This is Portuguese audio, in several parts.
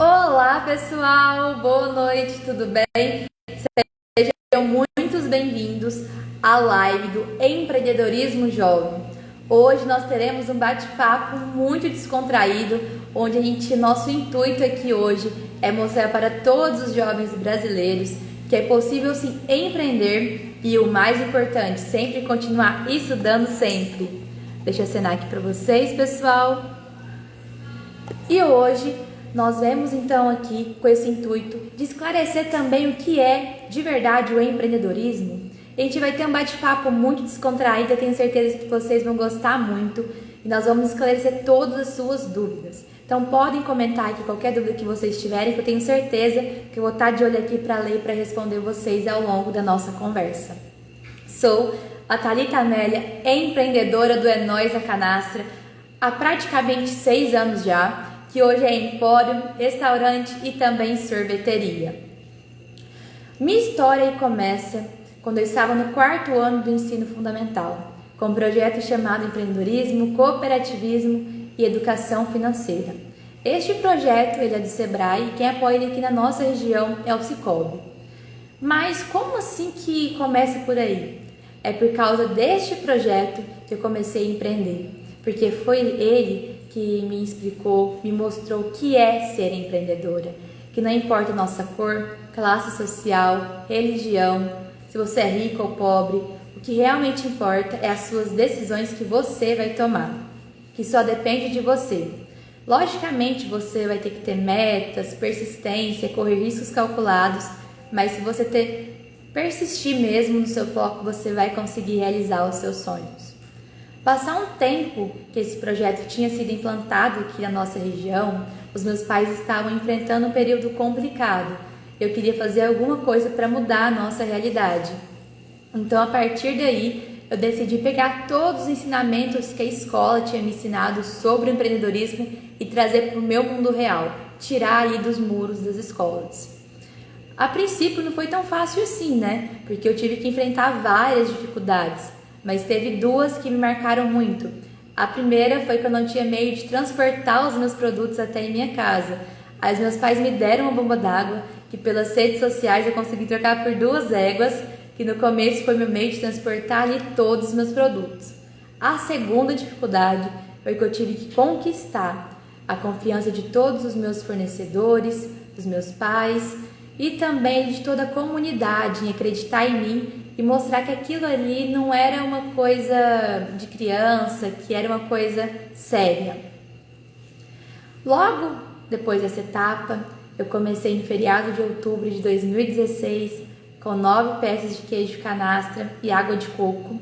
Olá pessoal, boa noite, tudo bem? Sejam muito bem-vindos à live do Empreendedorismo Jovem. Hoje nós teremos um bate-papo muito descontraído, onde nosso intuito aqui hoje é mostrar para todos os jovens brasileiros que é possível sim empreender e o mais importante, sempre continuar estudando sempre. Deixa eu acenar aqui para vocês, pessoal. E hoje nós vemos então aqui com esse intuito de esclarecer também o que é de verdade o empreendedorismo. A gente vai ter um bate-papo muito descontraído, eu tenho certeza que vocês vão gostar muito e nós vamos esclarecer todas as suas dúvidas. Então podem comentar aqui qualquer dúvida que vocês tiverem, que eu tenho certeza que eu vou estar de olho aqui para ler e para responder vocês ao longo da nossa conversa. Sou a Thalita Amélia, empreendedora do É Nóis a Canastra, há praticamente 6 anos já, que hoje é empório, restaurante e também sorveteria. Minha história começa quando eu estava no 4º ano do ensino fundamental, com um projeto chamado Empreendedorismo, Cooperativismo e Educação Financeira. Este projeto ele é do Sebrae e quem apoia ele aqui na nossa região é o Sicoob. Mas como assim que começa por aí? É por causa deste projeto que eu comecei a empreender, porque foi ele que me explicou, me mostrou o que é ser empreendedora, que não importa a nossa cor, classe social, religião, se você é rico ou pobre, o que realmente importa é as suas decisões que você vai tomar, que só depende de você. Logicamente você vai ter que ter metas, persistência, correr riscos calculados, mas se você persistir mesmo no seu foco, você vai conseguir realizar os seus sonhos. Passar um tempo que esse projeto tinha sido implantado aqui na nossa região, os meus pais estavam enfrentando um período complicado. Eu queria fazer alguma coisa para mudar a nossa realidade. Então, a partir daí, eu decidi pegar todos os ensinamentos que a escola tinha me ensinado sobre o empreendedorismo e trazer para o meu mundo real, tirar ali dos muros das escolas. A princípio não foi tão fácil assim, né? Porque eu tive que enfrentar várias dificuldades. Mas teve 2 que me marcaram muito. A primeira foi que eu não tinha meio de transportar os meus produtos até em minha casa. Aí os meus pais me deram uma bomba d'água, que pelas redes sociais eu consegui trocar por 2 éguas, que no começo foi meu meio de transportar ali todos os meus produtos. A segunda dificuldade foi que eu tive que conquistar a confiança de todos os meus fornecedores, dos meus pais e também de toda a comunidade em acreditar em mim e mostrar que aquilo ali não era uma coisa de criança, que era uma coisa séria. Logo depois dessa etapa, eu comecei no feriado de outubro de 2016 com 9 peças de queijo canastra e água de coco.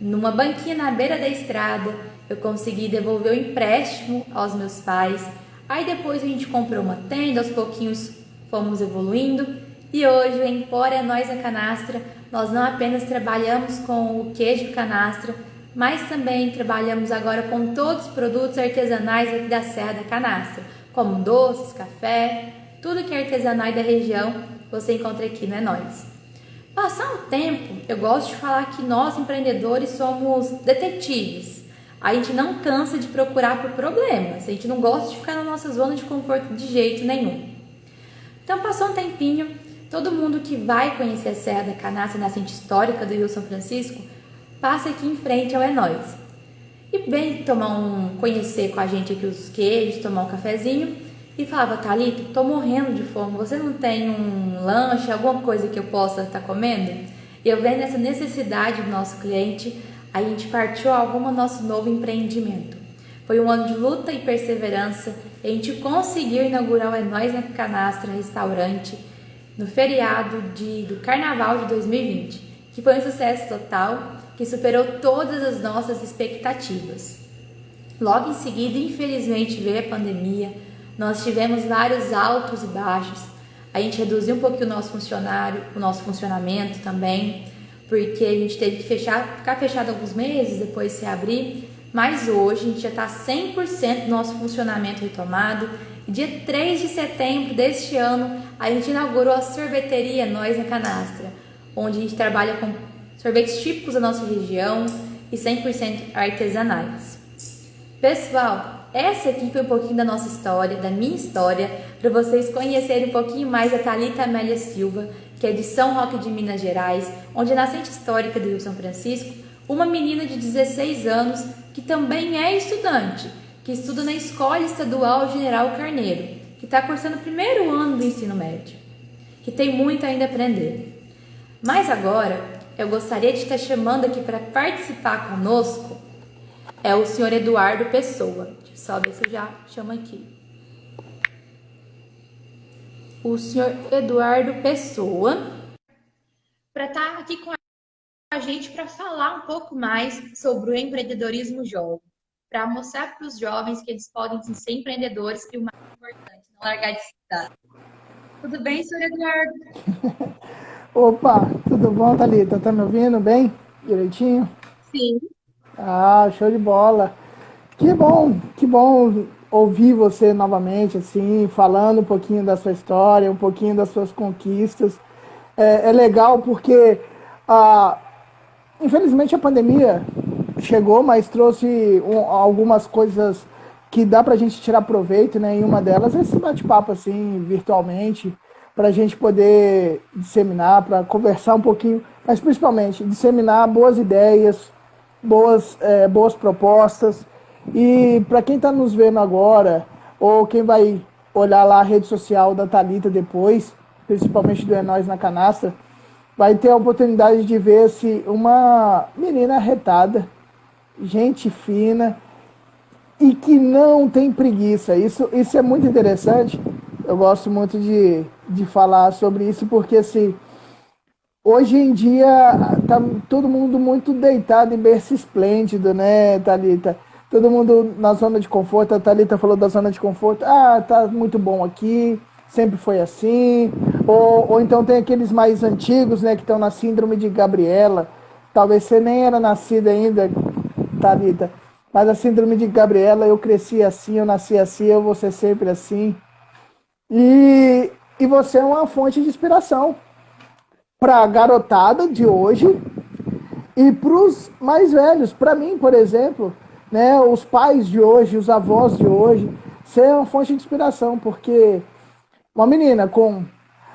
Numa banquinha na beira da estrada, eu consegui devolver o empréstimo aos meus pais. Aí depois a gente comprou uma tenda, aos pouquinhos fomos evoluindo. E hoje, o Empório É Nóis a Canastra, nós não apenas trabalhamos com o queijo canastra, mas também trabalhamos agora com todos os produtos artesanais aqui da Serra da Canastra, como doces, café, tudo que é artesanal da região, você encontra aqui no É Nóis. Passar um tempo, eu gosto de falar que nós empreendedores somos detetives. A gente não cansa de procurar por problemas, a gente não gosta de ficar na nossa zona de conforto de jeito nenhum. Então passou um tempinho, todo mundo que vai conhecer a Serra da Canastra, nascente histórica do Rio São Francisco, passa aqui em frente ao É Nóis. E bem conhecer com a gente aqui os queijos, tomar um cafezinho e falava: Thalita, tô morrendo de fome, você não tem um lanche, alguma coisa que eu possa estar comendo? E eu vendo essa necessidade do nosso cliente, a gente partiu ao nosso novo empreendimento. Foi um ano de luta e perseverança, e a gente conseguiu inaugurar o É Nóis na Canastra restaurante no feriado do Carnaval de 2020, que foi um sucesso total, que superou todas as nossas expectativas. Logo em seguida, infelizmente, veio a pandemia, nós tivemos vários altos e baixos, a gente reduziu um pouquinho o nosso funcionamento também, porque a gente teve que ficar fechado alguns meses, depois se abrir, mas hoje a gente já está 100% do nosso funcionamento retomado. Dia 3 de setembro deste ano, a gente inaugurou a sorveteria Nóis na Canastra, onde a gente trabalha com sorvetes típicos da nossa região e 100% artesanais. Pessoal, essa aqui foi um pouquinho da nossa história, da minha história, para vocês conhecerem um pouquinho mais a Thalita Amélia Silva, que é de São Roque de Minas Gerais, onde é nascente histórica do Rio São Francisco, uma menina de 16 anos que também é estudante, que estuda na Escola Estadual General Carneiro, que está cursando o primeiro ano do ensino médio, que tem muito ainda a aprender. Mas agora, eu gostaria de estar chamando aqui para participar conosco é o senhor Eduardo Pessoa. Deixa eu só ver se eu já chamo aqui. O senhor Eduardo Pessoa para estar aqui com a gente para falar um pouco mais sobre o empreendedorismo jovem, para mostrar para os jovens que eles podem ser empreendedores e o mais importante, não largar de estudar. Tudo bem, senhor Eduardo? Opa, tudo bom, Thalita? Tá me ouvindo bem? Direitinho? Sim. Ah, show de bola. Que bom ouvir você novamente, assim, falando um pouquinho da sua história, um pouquinho das suas conquistas. É legal porque, ah, infelizmente, a pandemia chegou, mas trouxe algumas coisas que dá para a gente tirar proveito, né? E uma delas é esse bate-papo, assim, virtualmente, para a gente poder disseminar, para conversar um pouquinho, mas principalmente disseminar boas ideias, boas propostas. E para quem está nos vendo agora, ou quem vai olhar lá a rede social da Thalita depois, principalmente do É Nós na Canastra, vai ter a oportunidade de ver se uma menina retada, gente fina e que não tem preguiça. Isso é muito interessante. Eu gosto muito de falar sobre isso porque assim, hoje em dia tá todo mundo muito deitado em berço esplêndido, né, Thalita? Todo mundo na zona de conforto. A Thalita falou da zona de conforto. Ah, tá muito bom aqui, sempre foi assim. Ou então tem aqueles mais antigos, né, que estão na síndrome de Gabriela. Talvez você nem era nascida ainda, Thalita. Mas a síndrome de Gabriela, eu cresci assim, eu nasci assim, eu vou ser sempre assim. E você é uma fonte de inspiração para a garotada de hoje e para os mais velhos. Para mim, por exemplo, né, os pais de hoje, os avós de hoje, você é uma fonte de inspiração, porque uma menina com...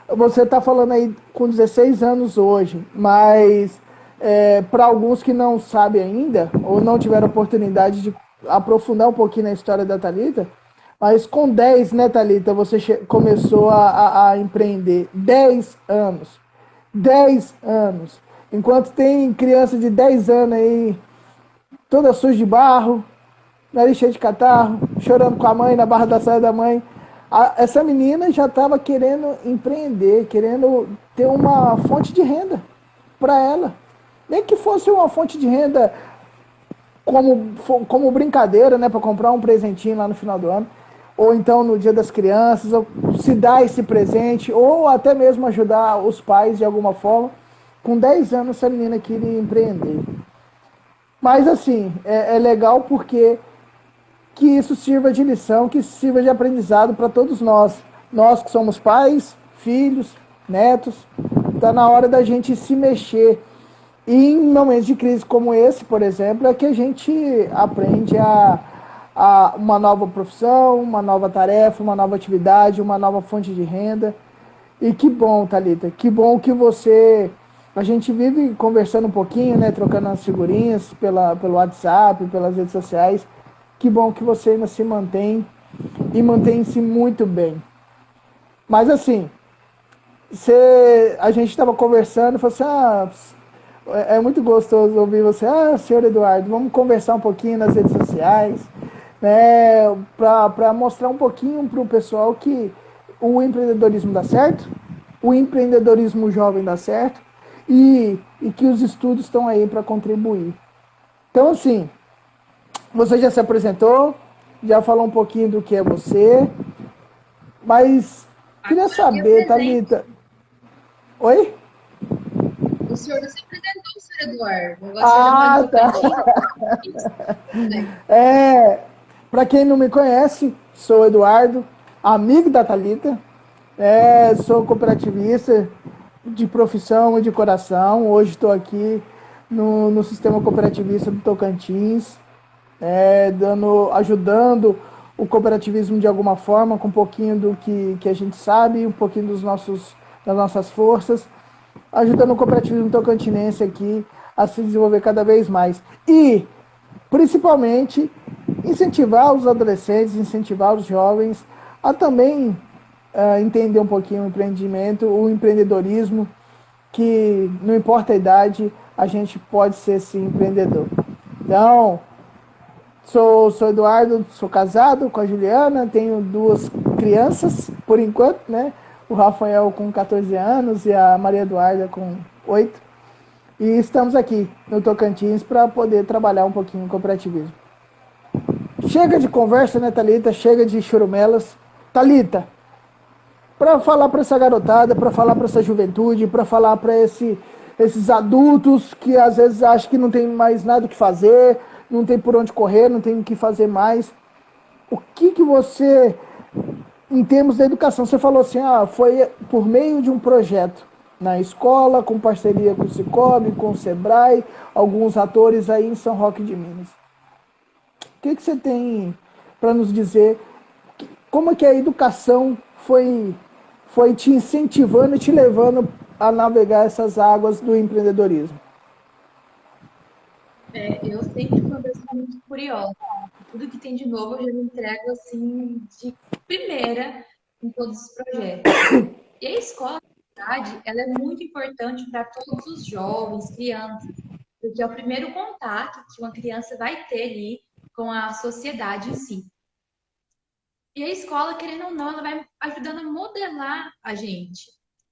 Você está falando aí com 16 anos hoje, mas para alguns que não sabem ainda, ou não tiveram oportunidade de aprofundar um pouquinho na história da Thalita, mas com 10, né, Thalita, você começou a empreender. 10 anos. 10 anos. Enquanto tem criança de 10 anos aí, toda suja de barro, nariz cheio de catarro, chorando com a mãe na barra da saia da mãe. Essa menina já estava querendo empreender, querendo ter uma fonte de renda para ela. Nem que fosse uma fonte de renda como brincadeira, né, para comprar um presentinho lá no final do ano, ou então no Dia das Crianças, ou se dar esse presente, ou até mesmo ajudar os pais de alguma forma. Com 10 anos, essa menina queria empreender. Mas assim, é legal porque que isso sirva de lição, que isso sirva de aprendizado para todos nós. Nós que somos pais, filhos, netos, está na hora da gente se mexer. E em momentos de crise como esse, por exemplo, é que a gente aprende a uma nova profissão, uma nova tarefa, uma nova atividade, uma nova fonte de renda. E que bom, Thalita, que bom que você... A gente vive conversando um pouquinho, né, trocando as figurinhas pelo WhatsApp, pelas redes sociais. Que bom que você ainda se mantém e mantém-se muito bem. Mas assim, a gente estava conversando e falou assim, é muito gostoso ouvir você, senhor Eduardo, vamos conversar um pouquinho nas redes sociais, né, para mostrar um pouquinho para o pessoal que o empreendedorismo dá certo, o empreendedorismo jovem dá certo e que os estudos estão aí para contribuir. Então, assim, você já se apresentou, já falou um pouquinho do que é você, mas queria Agora me saber, apresente. Thalita... Oi? O senhor não se apresentou, senhor Eduardo. Agora o senhor já Ah, apresentou pra tá. gente. Tudo bem. Para quem não me conhece, sou Eduardo, amigo da Thalita, sou cooperativista de profissão e de coração. Hoje estou aqui no sistema cooperativista do Tocantins, ajudando o cooperativismo de alguma forma, com um pouquinho do que a gente sabe, um pouquinho das nossas forças, ajudando o cooperativismo tocantinense aqui a se desenvolver cada vez mais. E, principalmente, incentivar os adolescentes, incentivar os jovens a também entender um pouquinho o empreendimento, o empreendedorismo, que não importa a idade, a gente pode ser sim empreendedor. Então, sou Eduardo, sou casado com a Juliana, tenho 2 crianças, por enquanto, né? O Rafael com 14 anos e a Maria Eduarda com 8. E estamos aqui no Tocantins para poder trabalhar um pouquinho o cooperativismo. Chega de conversa, né, Thalita? Chega de churumelas. Thalita, para falar para essa garotada, para falar para essa juventude, para falar para esses adultos que às vezes acham que não tem mais nada o que fazer, não tem por onde correr, não tem o que fazer mais. O que você, em termos da educação, você falou assim, foi por meio de um projeto na escola, com parceria com o Cicobi, com o Sebrae, alguns atores aí em São Roque de Minas. O que você tem para nos dizer? Como é que a educação foi te incentivando e te levando a navegar essas águas do empreendedorismo? Eu sempre fui uma pessoa muito curiosa. Tudo que tem de novo eu já me entrego assim de primeira em todos os projetos. E a escola, na verdade, ela é muito importante para todos os jovens, crianças, porque é o primeiro contato que uma criança vai ter ali com a sociedade em si. E a escola, querendo ou não, ela vai ajudando a modelar a gente.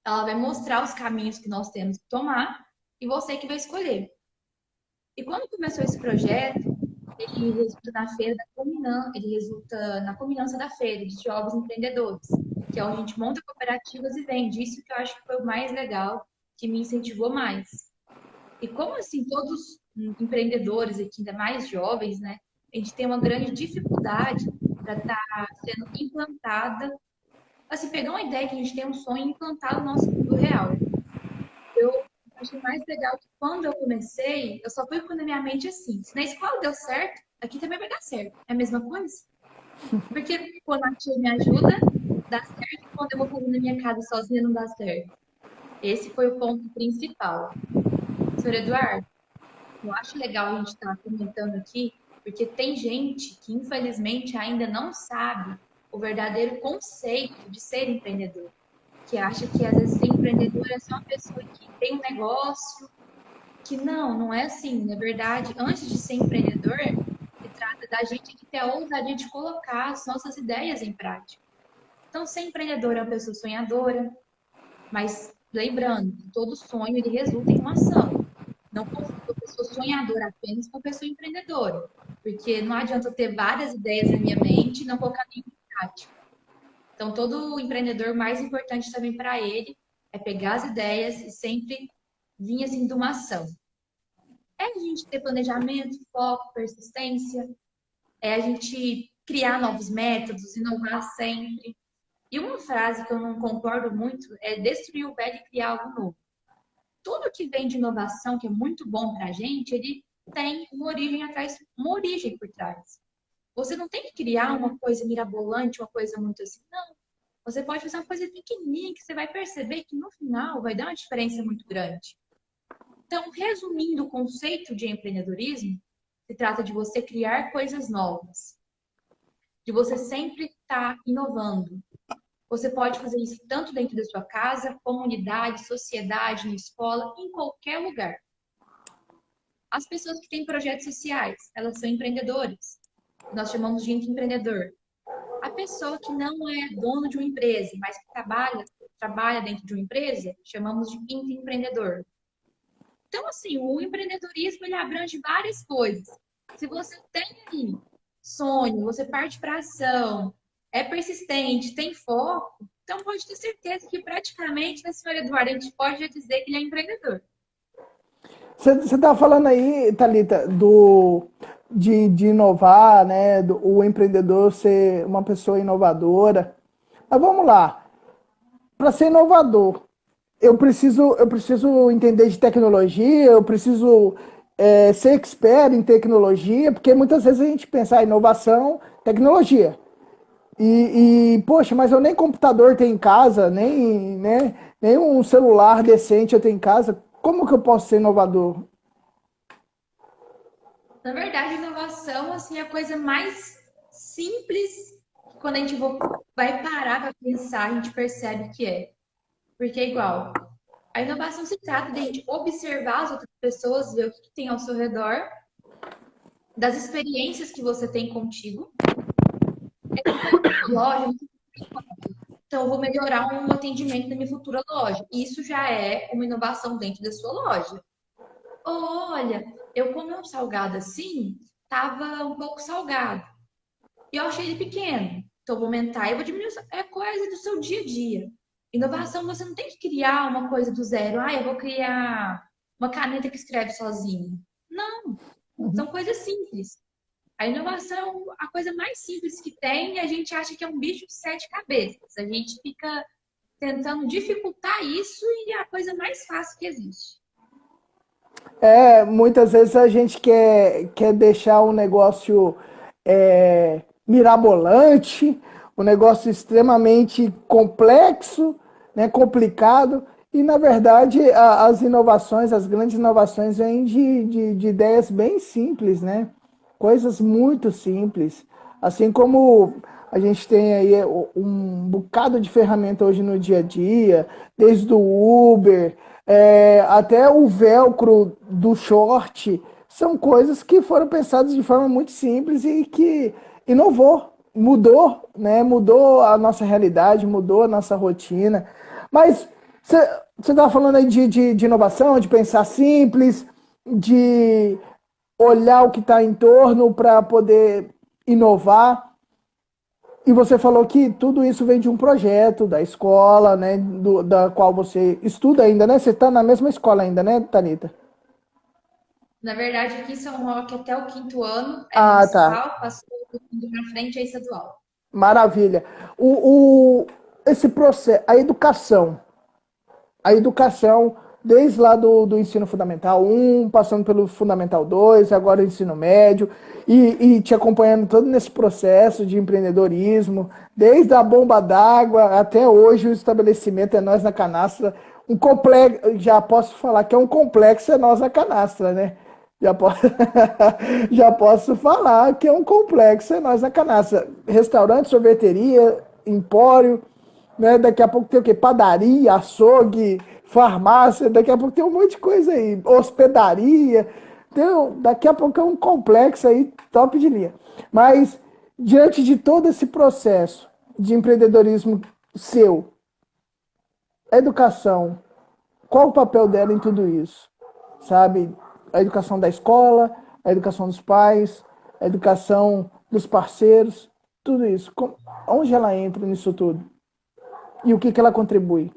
Ela vai mostrar os caminhos que nós temos que tomar e você que vai escolher. E quando começou esse projeto, ele resulta na feira da Cominan, ele resulta na combinância da feira de jovens empreendedores, que é onde a gente monta cooperativas e vende. Isso que eu acho que foi o mais legal, que me incentivou mais. E como assim todos os empreendedores aqui, ainda mais jovens, né, a gente tem uma grande dificuldade para estar sendo implantada, assim, pegar uma ideia que a gente tem um sonho e implantar no nosso mundo real. Eu achei mais legal que quando eu comecei, eu só fui com a minha mente assim, se na escola deu certo, aqui também vai dar certo. É a mesma coisa? Porque quando a tia me ajuda, dá certo, e quando eu vou fazer na minha casa sozinha, não dá certo. Esse foi o ponto principal. Senhor Eduardo, eu acho legal a gente estar comentando aqui, porque tem gente que, infelizmente, ainda não sabe o verdadeiro conceito de ser empreendedor. Que acha que, às vezes, ser empreendedor é só uma pessoa que tem um negócio, que não é assim. Na verdade, antes de ser empreendedor, se trata da gente que ter a ousadia de colocar as nossas ideias em prática. Então, ser empreendedor é uma pessoa sonhadora, mas lembrando que todo sonho ele resulta em uma ação. Não confunda uma pessoa sonhadora apenas com uma pessoa empreendedora, porque não adianta eu ter várias ideias na minha mente e não colocar nenhuma em prática. Então, todo empreendedor, mais importante também para ele é pegar as ideias e sempre vir assim de uma ação. É a gente ter planejamento, foco, persistência, é a gente criar novos métodos, inovar sempre. E uma frase que eu não concordo muito é destruir o velho e criar algo novo. Tudo que vem de inovação, que é muito bom para a gente, ele tem uma origem atrás, uma origem por trás. Você não tem que criar uma coisa mirabolante, uma coisa muito assim, não. Você pode fazer uma coisa pequenininha que você vai perceber que no final vai dar uma diferença muito grande. Então, resumindo o conceito de empreendedorismo, se trata de você criar coisas novas, de você sempre estar inovando. Você pode fazer isso tanto dentro da sua casa, comunidade, sociedade, na escola, em qualquer lugar. As pessoas que têm projetos sociais, elas são empreendedores. Nós chamamos de empreendedor. A pessoa que não é dono de uma empresa, mas que trabalha dentro de uma empresa, chamamos de empreendedor. Então, assim, o empreendedorismo ele abrange várias coisas. Se você tem aí sonho, você parte para ação, é persistente, tem foco, então pode ter certeza que praticamente, né, senhora Eduardo, a gente pode já dizer que ele é empreendedor. Você está falando aí, Thalita, de inovar, né? O empreendedor ser uma pessoa inovadora. Mas vamos lá. Para ser inovador, eu preciso entender de tecnologia, eu preciso ser expert em tecnologia, porque muitas vezes a gente pensa, inovação, tecnologia. Poxa, mas eu nem computador tenho em casa, nem, né, nem um celular decente eu tenho em casa. Como que eu posso ser inovador? Na verdade, inovação, assim, é a coisa mais simples que quando a gente vai parar para pensar, a gente percebe que é. Porque é igual. A inovação se trata de a gente observar as outras pessoas, ver o que tem ao seu redor, das experiências que você tem contigo. É tipo, loja, então eu vou melhorar um atendimento na minha futura loja. Isso já é uma inovação dentro da sua loja. Olha, eu comi um salgado assim, tava um pouco salgado. E eu achei ele pequeno. Então, eu vou aumentar e vou diminuir. É coisa do seu dia a dia. Inovação, você não tem que criar uma coisa do zero. Ah, eu vou criar uma caneta que escreve sozinho. Não, são coisas simples. A inovação, a coisa mais simples que tem, a gente acha que é um bicho de sete cabeças. A gente fica tentando dificultar isso e é a coisa mais fácil que existe. Muitas vezes a gente quer deixar um negócio mirabolante, um negócio extremamente complexo, né, complicado, e na verdade as inovações, as grandes inovações vêm de ideias bem simples, né? Coisas muito simples. Assim como a gente tem aí um bocado de ferramenta hoje no dia a dia, desde o Uber, até o velcro do short, são coisas que foram pensadas de forma muito simples e que inovou, mudou, né? Mudou a nossa realidade, mudou a nossa rotina. Mas você estava falando aí de inovação, de pensar simples, de olhar o que está em torno para poder inovar. E você falou que tudo isso vem de um projeto da escola, né, da qual você estuda ainda, né? Você está na mesma escola ainda, né, Tanita? Na verdade, aqui em São Roque, até o quinto ano é Ah, tá. municipal, passou do quinto para frente é estadual. Maravilha. Esse processo, a educação, desde lá do ensino fundamental um passando pelo fundamental 2 agora o ensino médio, e te acompanhando todo nesse processo de empreendedorismo, desde a bomba d'água até hoje o estabelecimento é Nós na Canastra, um complexo, já posso falar que é um complexo é Nós na Canastra, né? Já posso, já posso falar que é um complexo é Nós na Canastra. Restaurante, sorveteria, empório, né? Daqui a pouco tem o quê? Padaria, açougue, farmácia, daqui a pouco tem um monte de coisa aí, hospedaria. Daqui a pouco é um complexo aí, top de linha. Mas, diante de todo esse processo de empreendedorismo seu, a educação, qual o papel dela em tudo isso? Sabe? A educação da escola, a educação dos pais, a educação dos parceiros, tudo isso. Onde ela entra nisso tudo? E o que, que ela contribui?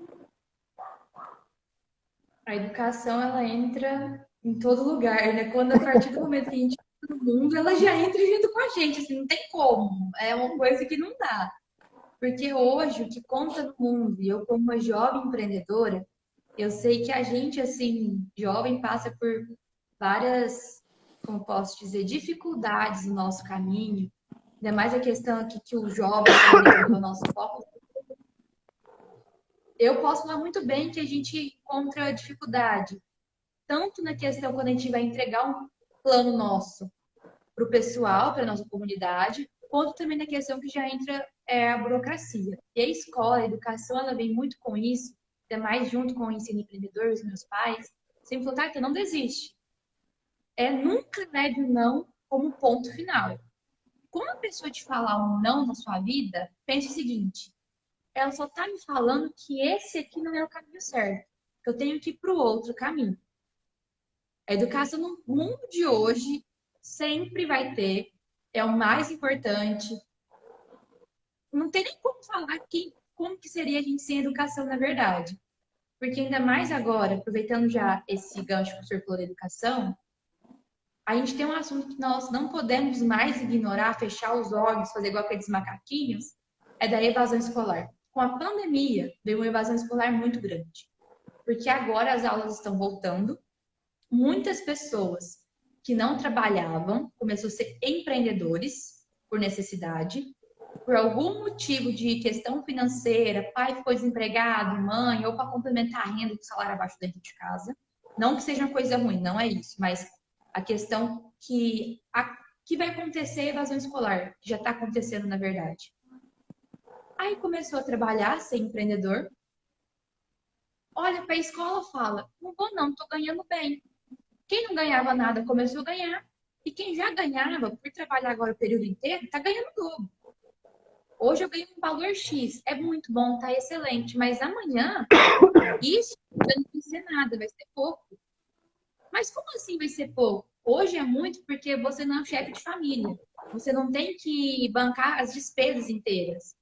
A educação, ela entra em todo lugar, né? Quando a partir do momento que a gente entra no mundo, ela já entra junto com a gente, assim, não tem como. É uma coisa que não dá. Porque hoje, o que conta no mundo, e eu como uma jovem empreendedora, eu sei que a gente, assim, jovem, passa por várias, como posso dizer, dificuldades no nosso caminho. Ainda mais a questão aqui que o jovem empreendedor, que é o nosso foco, eu posso falar muito bem que a gente encontra dificuldade, tanto na questão quando a gente vai entregar um plano nosso para o pessoal, para a nossa comunidade, quanto também na questão que já entra a burocracia. E a escola, a educação, ela vem muito com isso, ainda mais junto com o ensino empreendedor, os meus pais, sempre falou, tá, não desiste. Nunca leve o não como ponto final. Quando a pessoa te falar um não na sua vida, pense o seguinte, ela só está me falando que esse aqui não é o caminho certo, que eu tenho que ir para o outro caminho. A educação no mundo de hoje sempre vai ter, é o mais importante. Não tem nem como falar como que seria a gente sem educação, na verdade. Porque ainda mais agora, aproveitando já esse gancho que o senhor falou da educação, a gente tem um assunto que nós não podemos mais ignorar, fechar os olhos, fazer igual aqueles macaquinhos, é da evasão escolar. Com a pandemia, veio uma evasão escolar muito grande. Porque agora as aulas estão voltando, muitas pessoas que não trabalhavam começou a ser empreendedores por necessidade, por algum motivo de questão financeira, pai ficou desempregado, mãe, ou para complementar a renda do salário abaixo dentro de casa. Não que seja uma coisa ruim, não é isso, mas a questão que vai acontecer é evasão escolar, que já está acontecendo na verdade. Aí começou a trabalhar, ser empreendedor. Olha para a escola e fala, não vou não, estou ganhando bem. Quem não ganhava nada começou a ganhar. E quem já ganhava, por trabalhar agora o período inteiro, está ganhando dobro. Hoje eu ganho um valor X. É muito bom, está excelente. Mas amanhã, isso não vai ser nada, vai ser pouco. Mas como assim vai ser pouco? Hoje é muito porque você não é um chefe de família. Você não tem que bancar as despesas inteiras.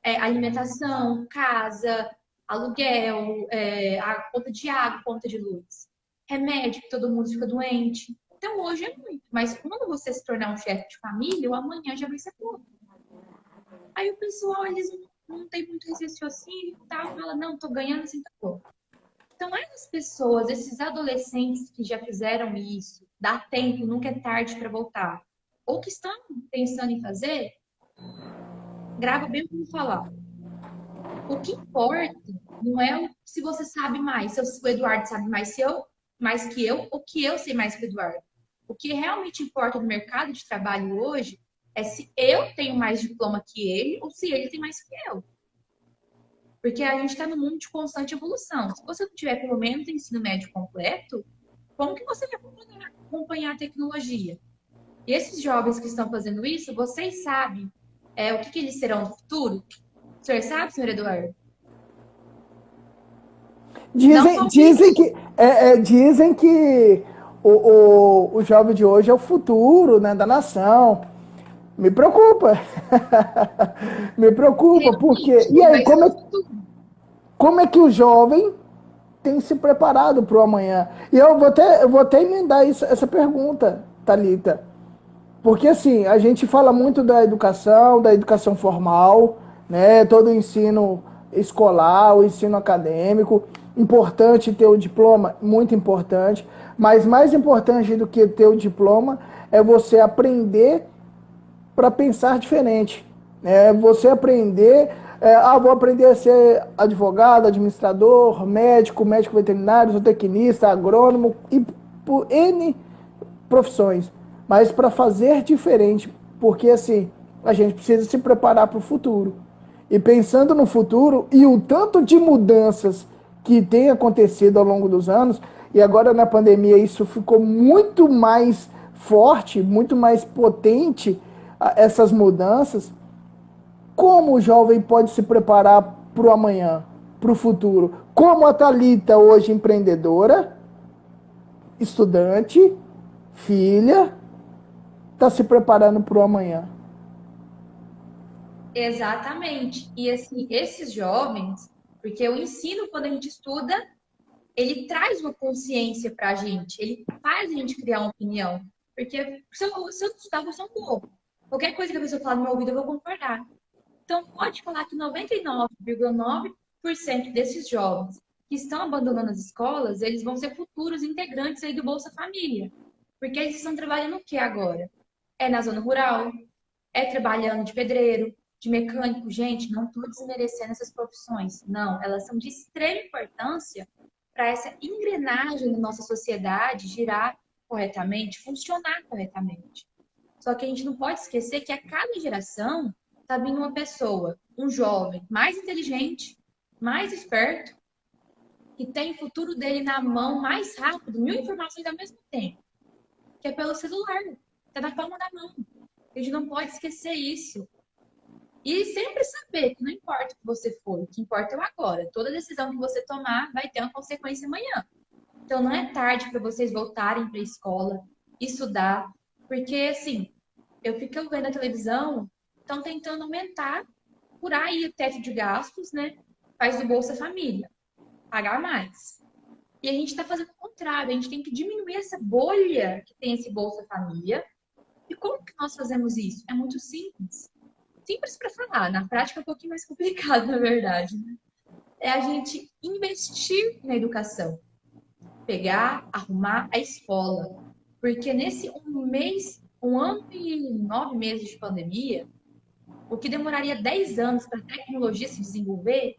Alimentação, casa, aluguel, a conta de água, conta de luz. Remédio, que todo mundo fica doente. Então hoje é muito. Mas quando você se tornar um chefe de família, o amanhã já vai ser pouco. Aí o pessoal, eles não tem muito esse raciocínio e tal, fala, não, tô ganhando assim, tá pouco. Então, essas pessoas, esses adolescentes que já fizeram isso, dá tempo, nunca é tarde para voltar, ou que estão pensando em fazer, grava bem como falar. O que importa não é se você sabe mais, se o Eduardo sabe mais que eu, ou que eu sei mais que o Eduardo. O que realmente importa no mercado de trabalho hoje é se eu tenho mais diploma que ele ou se ele tem mais que eu. Porque a gente está num mundo de constante evolução. Se você não tiver pelo menos ensino médio completo, como que você vai acompanhar a tecnologia? E esses jovens que estão fazendo isso, vocês sabem o que eles serão no futuro? O senhor sabe, senhor Eduardo? Não Dizem que o jovem de hoje é o futuro, né, da nação. Me preocupa. Me preocupa, porque. E Realmente, aí, vai ser o futuro. como é que o jovem tem se preparado para o amanhã? E eu vou até emendar essa pergunta, Thalita. Porque assim, a gente fala muito da educação formal, né? Todo o ensino escolar, o ensino acadêmico. Importante ter o diploma, muito importante. Mas mais importante do que ter o diploma é você aprender para pensar diferente. Você aprender, vou aprender a ser advogado, administrador, médico veterinário, zootecnista, agrônomo e por N profissões, mas para fazer diferente, porque assim, a gente precisa se preparar para o futuro. E pensando no futuro e o tanto de mudanças que tem acontecido ao longo dos anos, e agora na pandemia isso ficou muito mais forte, muito mais potente, essas mudanças, como o jovem pode se preparar para o amanhã, para o futuro? Como a Thalita, hoje empreendedora, estudante, filha, está se preparando para o amanhã? Exatamente. E assim, esses jovens, porque o ensino, quando a gente estuda, ele traz uma consciência para a gente, ele faz a gente criar uma opinião. Porque se eu estudar, eu vou ser um bobo. Qualquer coisa que a pessoa falar no meu ouvido, eu vou concordar. Então, pode falar que 99,9% desses jovens que estão abandonando as escolas, eles vão ser futuros integrantes aí do Bolsa Família. Porque eles estão trabalhando o que agora? É na zona rural, é trabalhando de pedreiro, de mecânico. Gente, não estou desmerecendo essas profissões. Não, elas são de extrema importância para essa engrenagem da nossa sociedade girar corretamente, funcionar corretamente. Só que a gente não pode esquecer que a cada geração está vindo uma pessoa, um jovem mais inteligente, mais esperto, que tem o futuro dele na mão mais rápido, mil informações ao mesmo tempo, que é pelo celular, está na palma da mão. A gente não pode esquecer isso. E sempre saber que não importa o que você for, o que importa é o agora. Toda decisão que você tomar vai ter uma consequência amanhã. Então não é tarde para vocês voltarem para a escola, estudar, porque assim, eu fico vendo a televisão, estão tentando aumentar, furar aí o teto de gastos, né? Faz do Bolsa Família, pagar mais. E a gente está fazendo o contrário, a gente tem que diminuir essa bolha que tem esse Bolsa Família. E como que nós fazemos isso? É muito simples. Simples para falar, na prática é um pouquinho mais complicado, na verdade. Né? É a gente investir na educação. Pegar, arrumar a escola. Porque nesse um ano e 9 meses de pandemia, o que demoraria 10 anos para a tecnologia se desenvolver,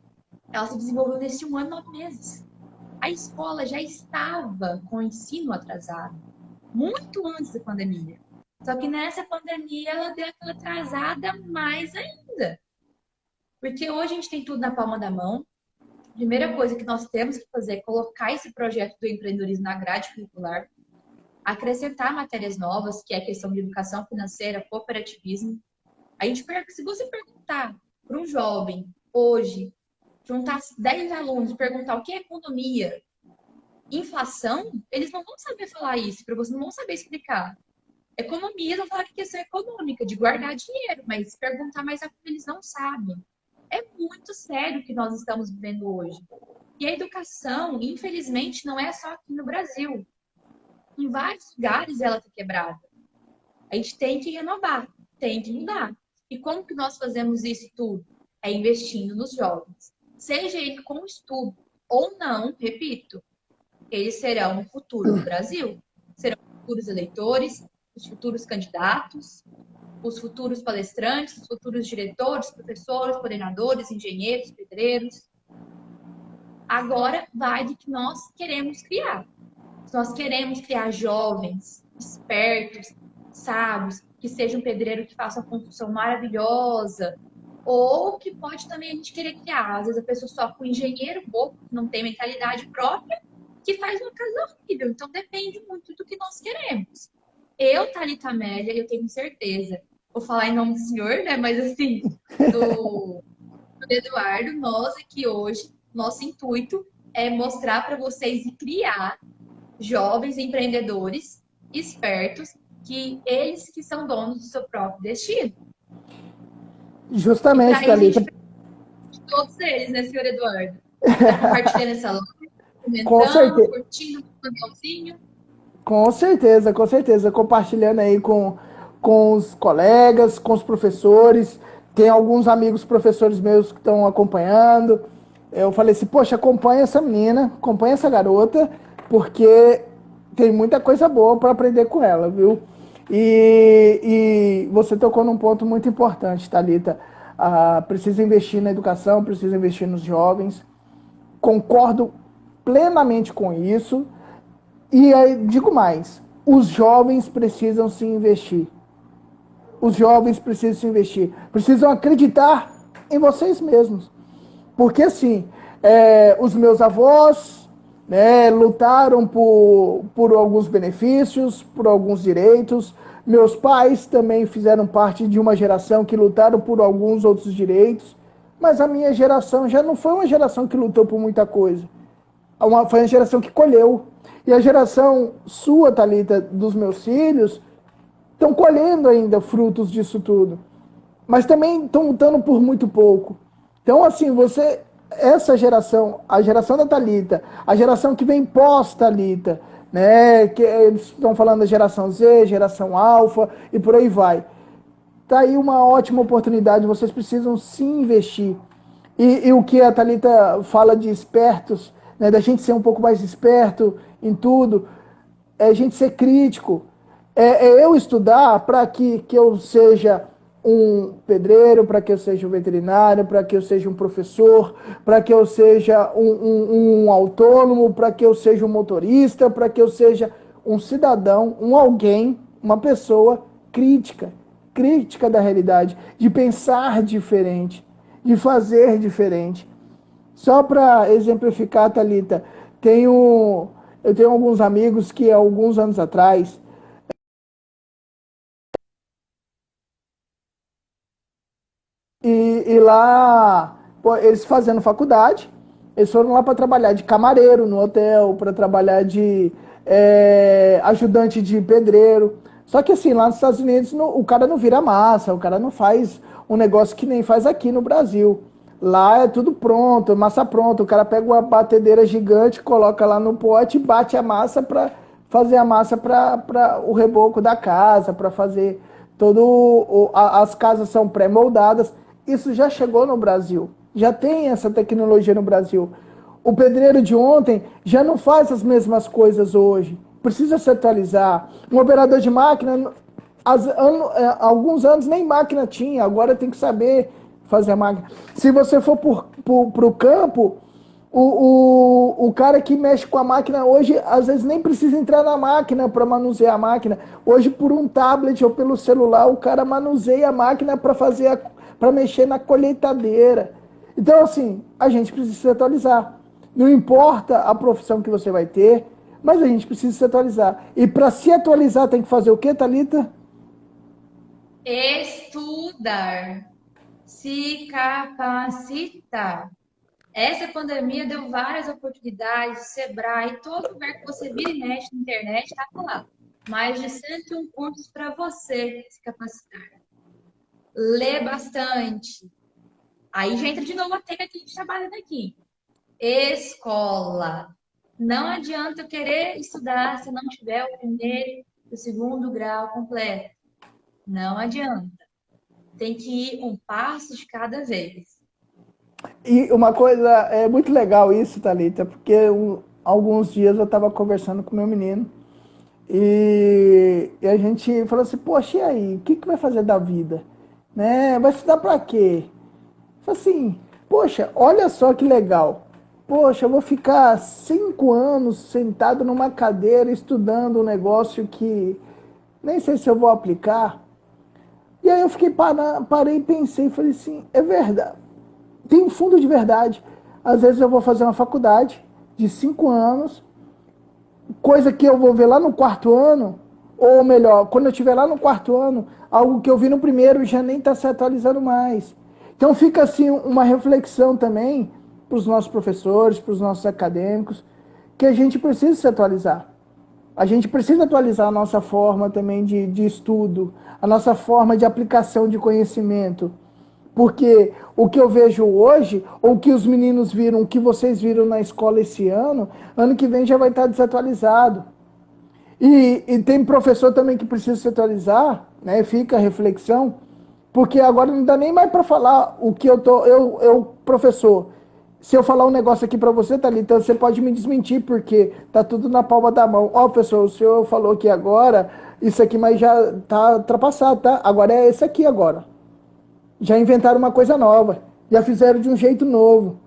ela se desenvolveu nesse um ano e 9 meses. A escola já estava com o ensino atrasado, muito antes da pandemia. Só que nessa pandemia ela deu aquela atrasada mais ainda. Porque hoje a gente tem tudo na palma da mão. A primeira coisa que nós temos que fazer é colocar esse projeto do empreendedorismo na grade curricular, acrescentar matérias novas, que é a questão de educação financeira, cooperativismo. Se você perguntar para um jovem hoje, juntar 10 alunos e perguntar o que é economia, inflação, eles não vão saber falar isso, para você não vão saber explicar. Economia, eles vão falar que é questão econômica, de guardar dinheiro, mas se perguntar mais a fundo, eles não sabem. É muito sério o que nós estamos vivendo hoje. E a educação, infelizmente, não é só aqui no Brasil. Em vários lugares ela está quebrada. A gente tem que renovar, tem que mudar. E como que nós fazemos isso tudo? É investindo nos jovens. Seja ele com estudo ou não, repito, eles serão o futuro do Brasil. Serão os futuros eleitores, os futuros candidatos, os futuros palestrantes, os futuros diretores, professores, coordenadores, engenheiros, pedreiros. Agora vai do que nós queremos criar. Se nós queremos criar jovens, espertos, sábios, que seja um pedreiro que faça uma construção maravilhosa, ou que pode também a gente querer criar. Às vezes a pessoa só com um engenheiro bobo, que não tem mentalidade própria, que faz uma casa horrível. Então depende muito do que nós queremos. Eu, Thalita Amélia, eu tenho certeza, vou falar em nome do senhor, né? Mas assim, do Eduardo, nós aqui hoje, nosso intuito é mostrar para vocês e criar jovens empreendedores espertos, que eles que são donos do seu próprio destino. Justamente, Thalita. De todos eles, né, senhor Eduardo? Tá compartilhando essa live, comentando, curtindo o canalzinho. Com certeza. Compartilhando aí com os colegas, com os professores. Tem alguns amigos professores meus que estão acompanhando. Eu falei assim, poxa, acompanha essa menina, acompanha essa garota, porque tem muita coisa boa para aprender com ela, viu? E você tocou num ponto muito importante, Thalita. Precisa investir na educação, precisa investir nos jovens. Concordo plenamente com isso. E aí, digo mais, os jovens precisam se investir. Os jovens precisam se investir. Precisam acreditar em vocês mesmos. Porque assim, os meus avós, né, lutaram por alguns benefícios, por alguns direitos. Meus pais também fizeram parte de uma geração que lutaram por alguns outros direitos. Mas a minha geração já não foi uma geração que lutou por muita coisa. Foi uma geração que colheu. E a geração sua, Thalita, dos meus filhos, estão colhendo ainda frutos disso tudo. Mas também estão lutando por muito pouco. Então, assim, essa geração, a geração da Thalita, a geração que vem pós-Thalita, né, que eles estão falando da geração Z, geração Alfa e por aí vai. Tá aí uma ótima oportunidade, vocês precisam se investir. E o que a Thalita fala de espertos, né, da gente ser um pouco mais esperto em tudo, é a gente ser crítico. É eu estudar para que eu seja um pedreiro, para que eu seja um veterinário, para que eu seja um professor, para que eu seja um autônomo, para que eu seja um motorista, para que eu seja um cidadão, um alguém, uma pessoa crítica da realidade, de pensar diferente, de fazer diferente. Só para exemplificar, Thalita, eu tenho alguns amigos que há alguns anos atrás e lá, pô, eles fazendo faculdade, eles foram lá para trabalhar de camareiro no hotel, para trabalhar de ajudante de pedreiro. Só que assim, lá nos Estados Unidos o cara não vira massa, o cara não faz um negócio que nem faz aqui no Brasil. Lá é tudo pronto, massa pronta. O cara pega uma batedeira gigante, coloca lá no pote e bate a massa para fazer a massa para o reboco da casa, para fazer as casas são pré-moldadas. Isso já chegou no Brasil. Já tem essa tecnologia no Brasil. O pedreiro de ontem já não faz as mesmas coisas hoje. precisa se atualizar. Um operador de máquina, alguns anos nem máquina tinha, agora tem que saber fazer a máquina. Se você for para o campo, o cara que mexe com a máquina hoje, às vezes nem precisa entrar na máquina para manusear a máquina. Hoje, por um tablet ou pelo celular, o cara manuseia a máquina para mexer na colheitadeira. Então, assim, a gente precisa se atualizar. Não importa a profissão que você vai ter, mas a gente precisa se atualizar. E para se atualizar tem que fazer o quê, Thalita? Estudar, se capacitar. Essa pandemia deu várias oportunidades, Sebrae, todo lugar que você vira e mexe na internet está lá. Mais de 101 cursos para você se capacitar. Lê bastante. Aí já entra de novo a tecla que a gente está batendo aqui. Escola. Não adianta eu querer estudar se não tiver o primeiro e o segundo grau completo. Não adianta. Tem que ir um passo de cada vez. E uma coisa, é muito legal isso, Thalita, porque alguns dias eu estava conversando com meu menino e a gente falou assim, poxa, e aí, o que vai fazer da vida? Né? Vai estudar para quê? Falei assim, poxa, olha só que legal. Poxa, eu vou ficar 5 anos sentado numa cadeira estudando um negócio que nem sei se eu vou aplicar. E aí eu parei e pensei, falei assim, é verdade. Tem um fundo de verdade. Às vezes eu vou fazer uma faculdade de 5 anos, coisa que eu vou ver lá no quarto ano, ou melhor, quando eu estiver lá no quarto ano, algo que eu vi no primeiro já nem está se atualizando mais. Então fica assim uma reflexão também para os nossos professores, para os nossos acadêmicos, que a gente precisa se atualizar. A gente precisa atualizar a nossa forma também de estudo, a nossa forma de aplicação de conhecimento. Porque o que eu vejo hoje, ou o que os meninos viram, o que vocês viram na escola esse ano que vem já vai estar desatualizado. E tem professor também que precisa se atualizar, né? Fica a reflexão, porque agora não dá nem mais para falar o que eu, professor, se eu falar um negócio aqui para você, Thalita, você pode me desmentir, porque tá tudo na palma da mão. Ó, professor, o senhor falou aqui agora, isso aqui, mas já tá ultrapassado, tá? Agora é esse aqui agora. Já inventaram uma coisa nova, já fizeram de um jeito novo,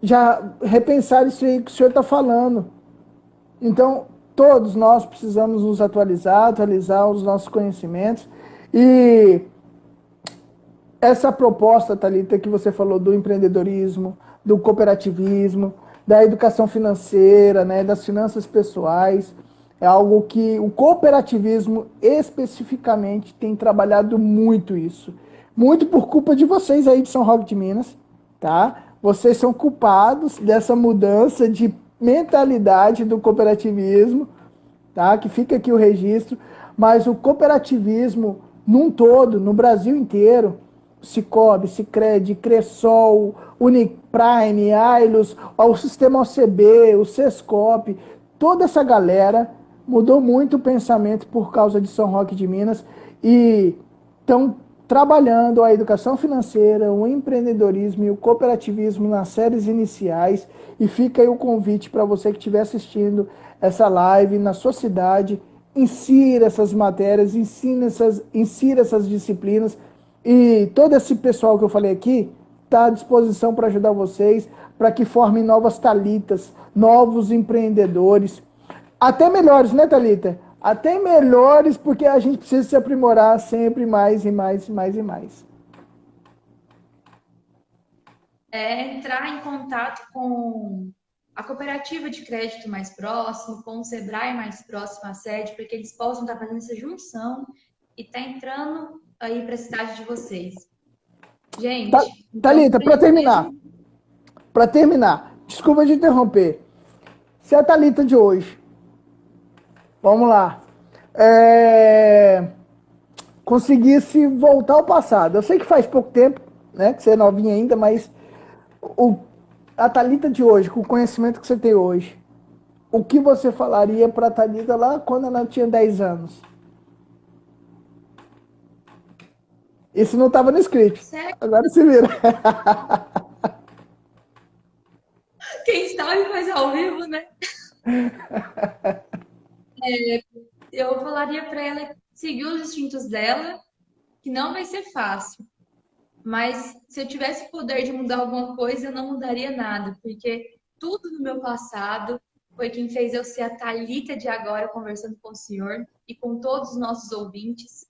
já repensaram isso aí que o senhor está falando. Então, todos nós precisamos nos atualizar os nossos conhecimentos. E essa proposta, Thalita, que você falou do empreendedorismo, do cooperativismo, da educação financeira, né, das finanças pessoais, é algo que o cooperativismo especificamente tem trabalhado muito isso. Muito por culpa de vocês aí de São Roque de Minas, tá? Vocês são culpados dessa mudança de mentalidade do cooperativismo, tá? Que fica aqui o registro, mas o cooperativismo num todo, no Brasil inteiro, Cicobi, Sicredi, Cressol, Uniprime, Ailos, o sistema OCB, o Sescop, toda essa galera mudou muito o pensamento por causa de São Roque de Minas e estão trabalhando a educação financeira, o empreendedorismo e o cooperativismo nas séries iniciais. E fica aí o convite para você que estiver assistindo essa live na sua cidade, insira essas matérias, insira essas disciplinas. E todo esse pessoal que eu falei aqui está à disposição para ajudar vocês, para que formem novas Thalitas, novos empreendedores. Até melhores, né, Thalita? Até melhores, porque a gente precisa se aprimorar sempre mais e mais e mais e mais. É entrar em contato com a cooperativa de crédito mais próximo, com o Sebrae mais próximo à sede, para que eles possam estar fazendo essa junção e estar entrando aí para a cidade de vocês. Gente, então, Thalita, para terminar, desculpa de interromper. Se a Thalita de hoje, vamos lá, conseguisse voltar ao passado. Eu sei que faz pouco tempo, né, que você é novinha ainda, mas a Thalita de hoje, com o conhecimento que você tem hoje, o que você falaria para a Thalita lá quando ela tinha 10 anos? Isso não estava no script. certo? Agora se vira. Quem sabe faz ao vivo, né? Eu falaria para ela seguir os instintos dela, que não vai ser fácil. Mas se eu tivesse o poder de mudar alguma coisa, eu não mudaria nada, porque tudo no meu passado foi quem fez eu ser a Thalita de agora conversando com o senhor e com todos os nossos ouvintes,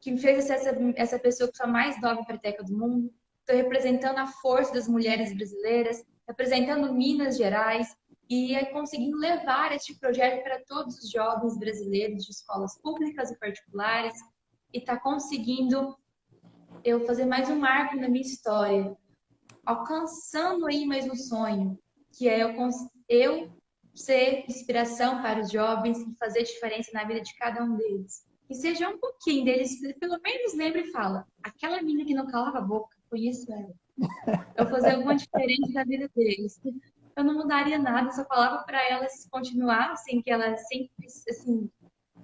que me fez ser essa pessoa que sou a mais nova peteca do mundo. Estou representando a força das mulheres brasileiras, representando Minas Gerais e conseguindo levar este projeto para todos os jovens brasileiros de escolas públicas e particulares e está conseguindo eu fazer mais um marco na minha história, alcançando aí mais um sonho, que é eu ser inspiração para os jovens e fazer diferença na vida de cada um deles. E seja um pouquinho deles, pelo menos lembre e fala, aquela menina que não calava a boca, conheço ela. Eu fazer alguma diferença na vida deles. Eu não mudaria nada, só falava para elas continuar, assim, que ela sempre, assim,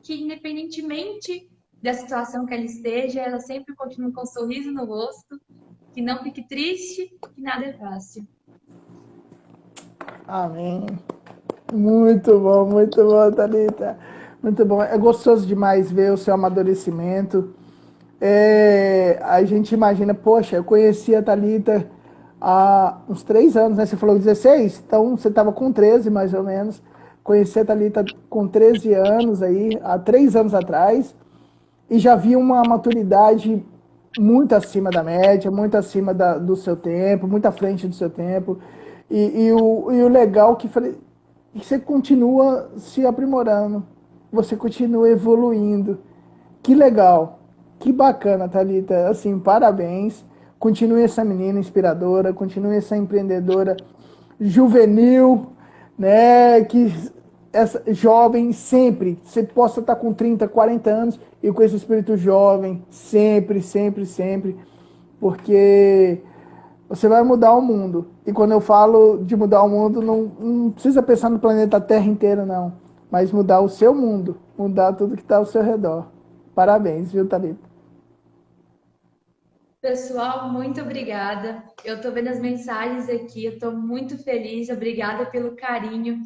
que independentemente da situação que ela esteja, ela sempre continua com um sorriso no rosto, que não fique triste, que nada é fácil. Amém. Muito bom, Thalita. Muito bom. É gostoso demais ver o seu amadurecimento. A gente imagina, poxa, eu conheci a Thalita há uns 3 anos, né? Você falou 16, então você estava com 13 mais ou menos. Conheci a Thalita com 13 anos aí, há 3 anos atrás, e já vi uma maturidade muito acima da média, muito acima do seu tempo, muito à frente do seu tempo. E o legal que você continua se aprimorando, você continua evoluindo. Que legal, que bacana, Thalita. Assim, parabéns. Continue essa menina inspiradora, continue essa empreendedora juvenil, né? Que essa jovem sempre, você possa estar com 30, 40 anos e com esse espírito jovem, sempre, sempre, sempre, porque você vai mudar o mundo. E quando eu falo de mudar o mundo, não precisa pensar no planeta Terra inteiro, não. Mas mudar o seu mundo, mudar tudo que está ao seu redor. Parabéns, viu, Thalita? Pessoal, muito obrigada. Eu estou vendo as mensagens aqui, eu estou muito feliz, obrigada pelo carinho.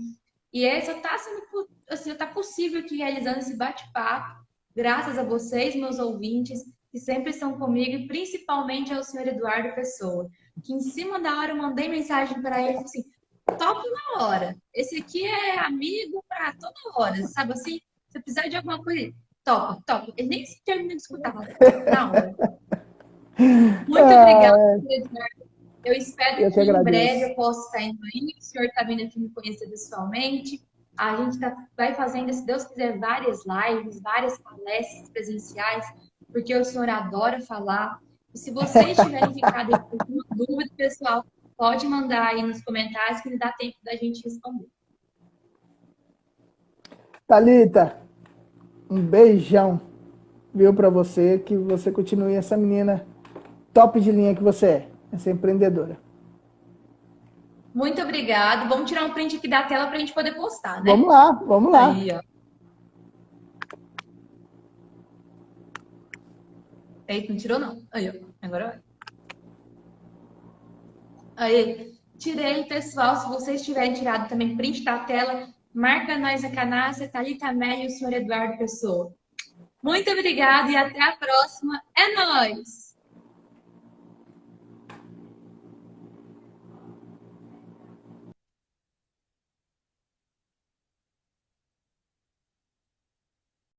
E só está sendo assim, tá possível aqui realizando esse bate-papo, graças a vocês, meus ouvintes, que sempre estão comigo, e principalmente ao senhor Eduardo Pessoa, que em cima da hora eu mandei mensagem para ele assim, topo na hora. Esse aqui é amigo para toda hora, sabe assim? Se precisar de alguma coisa, topa, topa. Ele nem se termina de escutar, topa na hora. Muito obrigada, Ah, Eduardo. Eu espero eu que que em breve agradeço. eu possa estar indo aí. O senhor está vindo aqui me conhecer pessoalmente. A gente vai fazendo, se Deus quiser, várias lives, várias palestras presenciais, porque o senhor adora falar. E se vocês tiverem ficado com alguma dúvida, pessoal, pode mandar aí nos comentários que dá tempo da gente responder. Thalita, um beijão, viu, para você, que você continue essa menina top de linha que você é, essa empreendedora. Muito obrigado. Vamos tirar um print aqui da tela para a gente poder postar, Vamos né? lá, vamos lá. Aí, ó. Eita, não tirou, não. Aí, ó. Agora vai. Aí, tirei, pessoal. Se vocês tiverem tirado também print da tela, marca nós na canastra, Thalita Amélia e o senhor Eduardo Pessoa. Muito obrigada e até a próxima. É nóis!